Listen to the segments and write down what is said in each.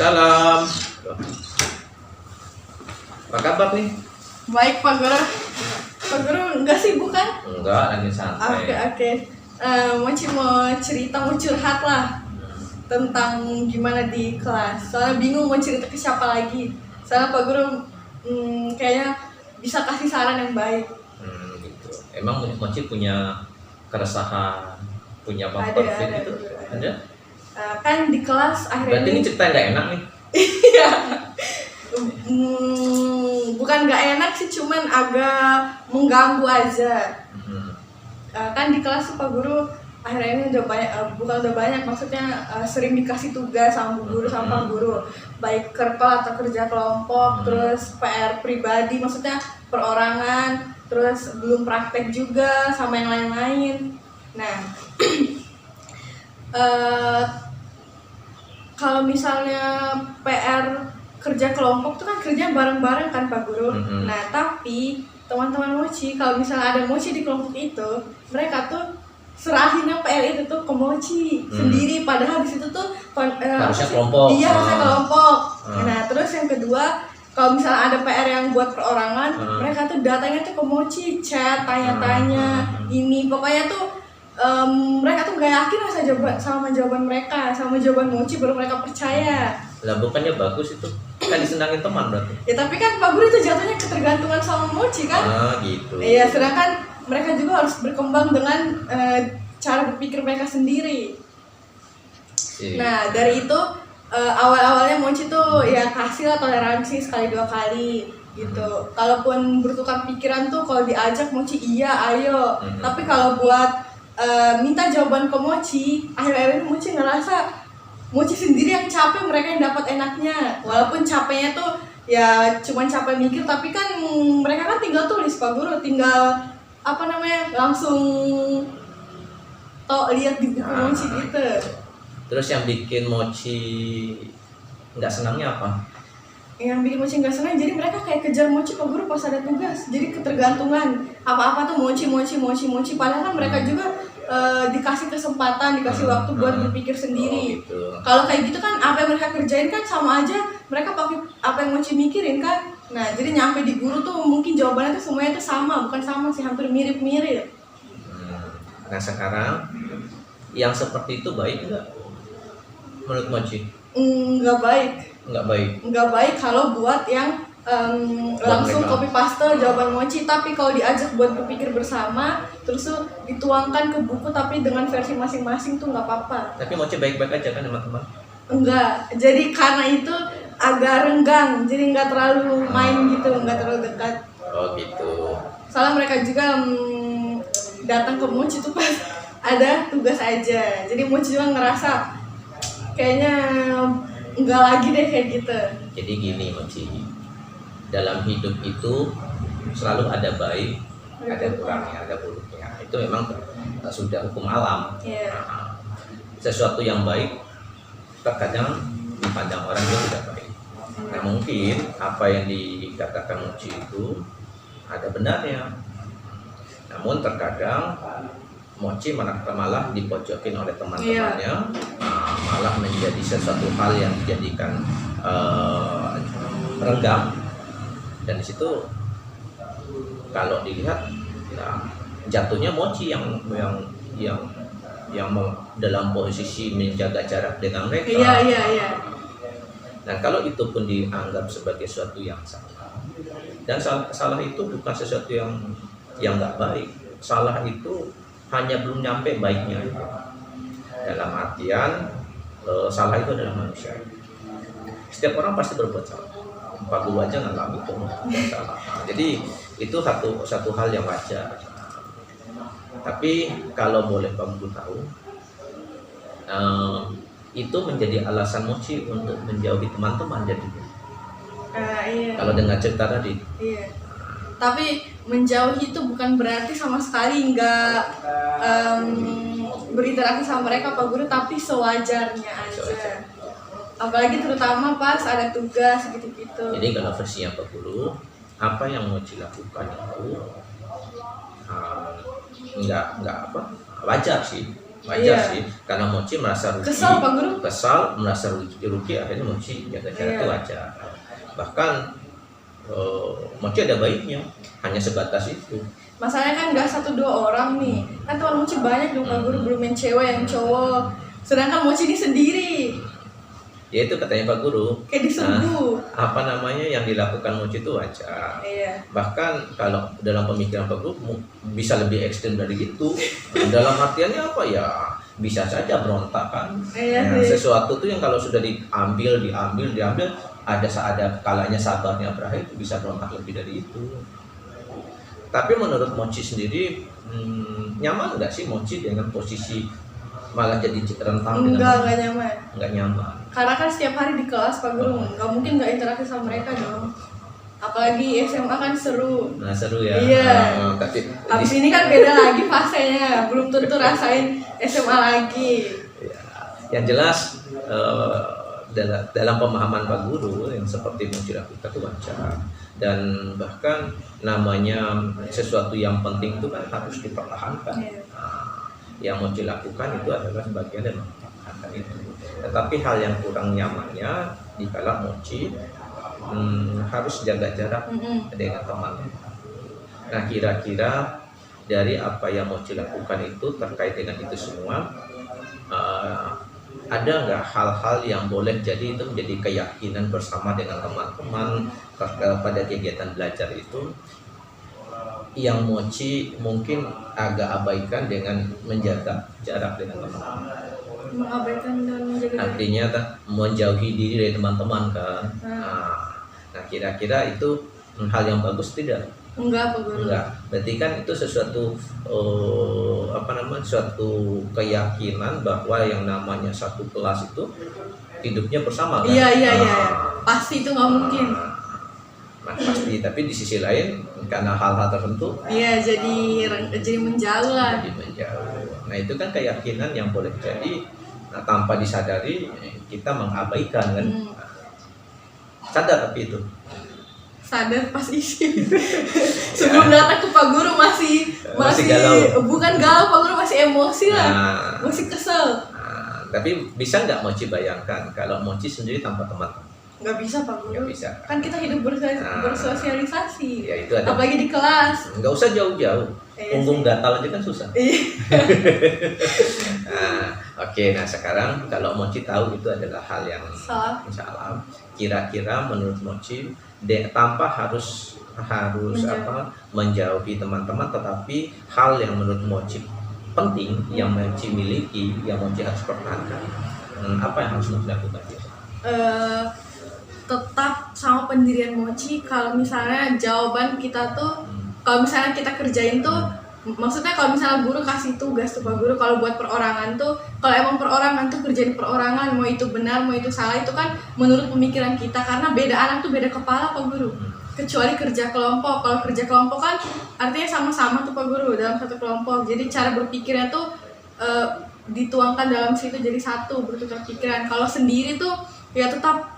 Waalaikumsalam. Apa kabar nih? Baik Pak Guru. Pak Guru enggak sibuk kan? Enggak, lagi santai. Oke. Mochi mau cerita, mau curhat lah tentang gimana di kelas. Soalnya bingung mau cerita ke siapa lagi. Soalnya Pak Guru kayaknya bisa kasih saran yang baik. Gitu. Emang Mochi punya keresahan, punya Ada. konflik gitu? Ada? Kan di kelas akhirnya Berarti ini cerita nggak enak nih? Iya. Bukan nggak enak sih, cuman agak mengganggu aja. Kan di kelas Pak Guru akhirnya ini udah banyak, bukan udah banyak, maksudnya sering dikasih tugas sama Bu Guru sama Pak Guru, baik kerkel atau kerja kelompok, terus PR pribadi, maksudnya perorangan, terus belum praktek juga sama yang lain-lain. Nah, kalau misalnya PR kerja kelompok tuh kan kerja bareng-bareng kan Pak Guru. Nah tapi teman-teman Mochi, kalau misalnya ada Mochi di kelompok itu, mereka tuh serahin PR itu tuh ke Mochi sendiri, padahal di situ tuh harusnya kelompok. Iya, harusnya kelompok. Nah terus yang kedua, kalau misalnya ada PR yang buat perorangan, mereka tuh datanya tuh ke Mochi, chat, tanya-tanya, ini pokoknya tuh mereka tuh gak yakin sama jawaban mereka, sama jawaban Mochi, baru mereka percaya. Lah bukannya bagus itu, kan disenangin teman berarti. Ya tapi kan Pak Guru itu jatuhnya ketergantungan sama Mochi kan. Gitu. Iya, sedangkan mereka juga harus berkembang dengan cara berpikir mereka sendiri. Nah dari itu awal-awalnya Mochi tuh ya kasih lah toleransi sekali dua kali gitu. Kalaupun bertukar pikiran tuh, kalau diajak Mochi iya ayo. Tapi kalau buat minta jawaban ke Mochi, akhir-akhir ini Mochi ngerasa Mochi sendiri yang capek, mereka yang dapat enaknya. Walaupun capeknya tuh ya cuman capek mikir, tapi kan mereka kan tinggal tulis Pak Guru, tinggal langsung lihat di buku Mochi gitu. Terus yang bikin Mochi nggak senangnya apa? Yang bikin Mochi nggak senang, jadi mereka kayak kejar Mochi Pak Guru pas ada tugas, jadi ketergantungan. Apa-apa tuh Mochi. Padahal kan mereka juga dikasih kesempatan, dikasih waktu buat berpikir sendiri. Gitu. Kalau kayak gitu kan apa yang mereka kerjain kan sama aja, mereka pakai apa yang Mochi mikirin kan. Nah jadi nyampe di guru tuh mungkin jawabannya tuh semuanya tuh sama, bukan sama sih, hampir mirip-mirip. Nah sekarang yang seperti itu baik nggak menurut Mochi? Nggak baik kalau buat yang langsung copy paste jawaban Mochi. Tapi kalau diajak buat berpikir bersama, terus tuh dituangkan ke buku tapi dengan versi masing-masing tuh nggak apa-apa. Tapi Mochi baik-baik aja kan teman-teman? Enggak, jadi karena itu agak renggang, jadi nggak terlalu main gitu, nggak terlalu dekat. Oh gitu. Soalnya mereka juga datang ke Mochi tuh pas ada tugas aja, jadi Mochi juga ngerasa kayaknya enggak lagi deh kayak gitu. Jadi gini Mochi, dalam hidup itu selalu ada baik, ada kurangnya, ada buruknya. Itu memang sudah hukum alam. Nah, sesuatu yang baik terkadang dipandang orang itu tidak baik. Nah mungkin apa yang dikatakan Mochi itu ada benarnya. Namun terkadang Mochi malah dipojokin oleh teman-temannya, malah menjadi sesuatu hal yang dijadikan renggang. Dan di situ kalau dilihat ya, jatuhnya Mochi yang dalam posisi menjaga jarak dengan mereka. Iya. Dan kalau itu pun dianggap sebagai sesuatu yang salah, dan salah itu bukan sesuatu yang nggak baik. Salah itu hanya belum nyampe baiknya. Dalam artian salah itu adalah manusia. Setiap orang pasti berbuat salah. Pak Guru aja ngalamin itu salah. Jadi itu satu hal yang wajar. Tapi kalau boleh Pak Guru tahu, itu menjadi alasan Mochi untuk menjauhi teman-teman jadinya. Iya. Kalau dengar cerita tadi. Iya. Tapi menjauhi itu bukan berarti sama sekali nggak berinteraksi sama mereka Pak Guru, tapi sewajarnya aja. Apalagi terutama pas ada tugas gitu-gitu. Jadi kalau versinya Pak Guru, apa yang Mochi lakukan itu nggak wajar sih. wajar sih, karena Mochi merasa rugi, kesal Pak Guru, merasa rugi, akhirnya Mochi jaga jarak itu wajar. Bahkan Mochi ada baiknya, hanya sebatas itu. Masalahnya kan nggak 1-2 orang nih, kan teman Mochi banyak dong Pak Guru, belum yang cewek yang cowok, sedangkan Mochi ini sendiri. Ya itu katanya Pak Guru, kayak diserbu. Apa namanya yang dilakukan Mochi itu wajar. Iya. Bahkan kalau dalam pemikiran Pak Guru bisa lebih ekstrem dari itu. Dalam artiannya apa ya? Bisa saja berontak kan. Iya, sesuatu tuh yang kalau sudah diambil, ada kalanya sabarnya berakhir, itu bisa berontak lebih dari itu. Tapi menurut Mochi sendiri, nyaman nggak sih Mochi dengan posisi malah jadi rentan? Enggak nyaman. Enggak nyaman. Karena kan setiap hari di kelas Pak Guru, nggak mungkin nggak interaksi sama mereka dong. Apalagi SMA kan seru. Nah seru ya. Iya. Tapi habis ini kan beda lagi fasenya, belum tentu rasain SMA lagi. Ya. Yang jelas dalam pemahaman Pak Guru yang seperti Mochi lakukan itu wajar. Dan bahkan namanya sesuatu yang penting itu kan harus dipertahankan. Iya. Yang Mochi lakukan itu adalah sebagian dari mempertahankan itu. Tetapi hal yang kurang nyamannya dikala Mochi harus jaga jarak dengan teman. Nah kira-kira dari apa yang Mochi lakukan itu terkait dengan itu semua, ada nggak hal-hal yang boleh jadi itu menjadi keyakinan bersama dengan teman-teman pada kegiatan belajar itu yang Mochi mungkin agak abaikan dengan menjaga jarak dengan teman-teman? Mengabaikan dan menjaga jarak. Artinya menjauhi diri dari teman-teman kan. Nah kira-kira itu hal yang bagus tidak? Enggak Pak Guru. Enggak. Berarti kan itu sesuatu suatu keyakinan bahwa yang namanya satu kelas itu hidupnya bersama kan? Iya. Pasti itu nggak mungkin. Nah pasti, tapi di sisi lain karena hal-hal tertentu jadi menjauh lah. Jadi menjauh. Nah itu kan keyakinan yang boleh jadi tanpa disadari kita mengabaikan kan. Sadar tapi itu. Sadar pas isi. Sebelum datang ke Pak Guru masih galau. Bukan galau Pak Guru, masih emosi lah. Masih kesel. Tapi bisa nggak Mochi bayangkan kalau Mochi sendiri tanpa teman? Nggak bisa Pak Guru. Nggak bisa. Kan kita hidup bersosialisasi. Ya, itu ada. Apalagi di kelas. Nggak usah jauh-jauh. Punggung gatal aja kan susah. Oke, nah sekarang kalau Mochi tahu itu adalah hal yang salah. Kira-kira menurut Mochi tanpa harus menjauhi teman-teman, tetapi hal yang menurut Mochi penting yang Mochi miliki, yang Mochi harus pertahankan, apa yang harus Mochi lakukan? Tetap sama pendirian Mochi. Kalau misalnya jawaban kita tuh, kalau misalnya kita kerjain tuh, maksudnya kalau misalnya guru kasih tugas tuh Pak Guru, kalau buat perorangan tuh, kalau emang perorangan tuh kerjain perorangan, mau itu benar mau itu salah, itu kan menurut pemikiran kita, karena beda anak tuh beda kepala Pak Guru. Kecuali kerja kelompok, kalau kerja kelompok kan artinya sama-sama tuh Pak Guru dalam satu kelompok, jadi cara berpikirnya tuh dituangkan dalam situ jadi satu, bertukar pikiran. Kalau sendiri tuh ya tetap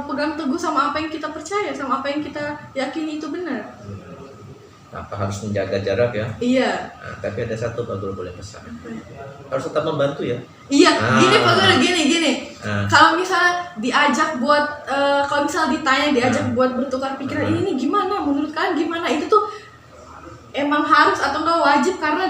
pegang teguh sama apa yang kita percaya, sama apa yang kita yakini itu benar. Apa harus menjaga jarak ya? Iya. Nah, tapi ada satu Pak Guru boleh pesan. Harus tetap membantu ya? Iya, gini Pak Guru, gini. Kalau misalnya diajak buat, kalau misalnya diajak buat bertukar pikiran, ini gimana? Menurut kalian gimana? Itu tuh emang harus atau enggak wajib, karena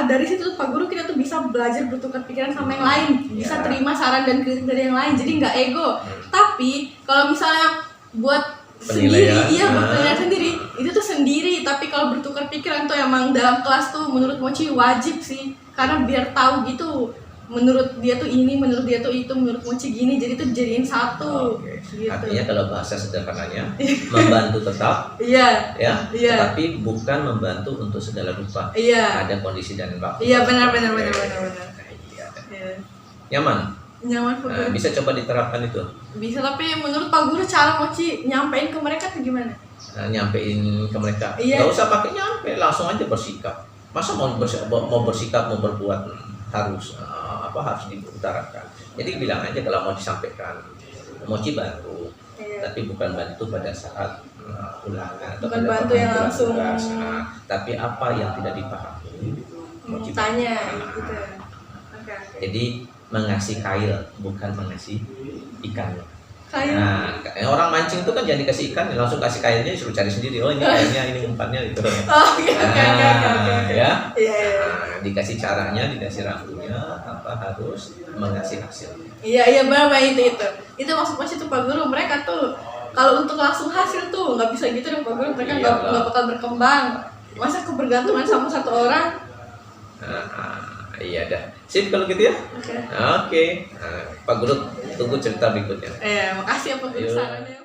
dari situ Pak Guru kita tuh bisa belajar bertukar pikiran sama yang lain, bisa terima saran dan kritik dari yang lain, jadi nggak ego. Tapi kalau misalnya buat penilaian, sendiri, buat penilaian sendiri, itu tuh sendiri. Tapi kalau bertukar pikiran tuh emang dalam kelas tuh menurut Mochi wajib sih, karena biar tahu gitu, menurut dia tuh ini, menurut dia tuh itu, menurut Mochi gini, jadi tuh jadiin satu. Gitu. Artinya kalau bahasa sederhananya membantu tetap, tetapi bukan membantu untuk segala rupa. Ada kondisi dan waktu. Iya, benar. Nyaman bisa coba diterapkan itu. Bisa, tapi menurut Pak Guru cara Mochi nyampein ke mereka tuh gimana? Nyampein ke mereka, nggak usah pakai nyampe, langsung aja bersikap. Masa mau bersikap, mau berbuat harus diutarakan. Jadi bilang aja kalau mau disampaikan, Mochi bantu, tapi bukan bantu pada saat ulangan atau bukan bantu yang langsung tugas. Tapi apa yang tidak dipahami Mochi tanya gitu. Jadi mengasih kail, bukan mengasih ikan. Kail. Nah, orang mancing itu kan jangan dikasih ikan, langsung kasih kailnya, suruh cari sendiri. Oh ini kailnya, ini umpannya gitu. Oh iya, oke. Ya. Iya. Nah, dikasih caranya, dikasih rambunya, apa harus mengasih hasil. Iya benar itu. Itu maksud itu Pak Guru. Mereka tuh kalau untuk langsung hasil tuh nggak bisa gitu dong Pak Guru. Mereka nggak bakal berkembang. Masa kebergantungan sama satu orang? Iya dah. Sip kalau gitu ya. Oke. Pak Guru tunggu cerita berikutnya. Makasih ya Pak Guru sarannya.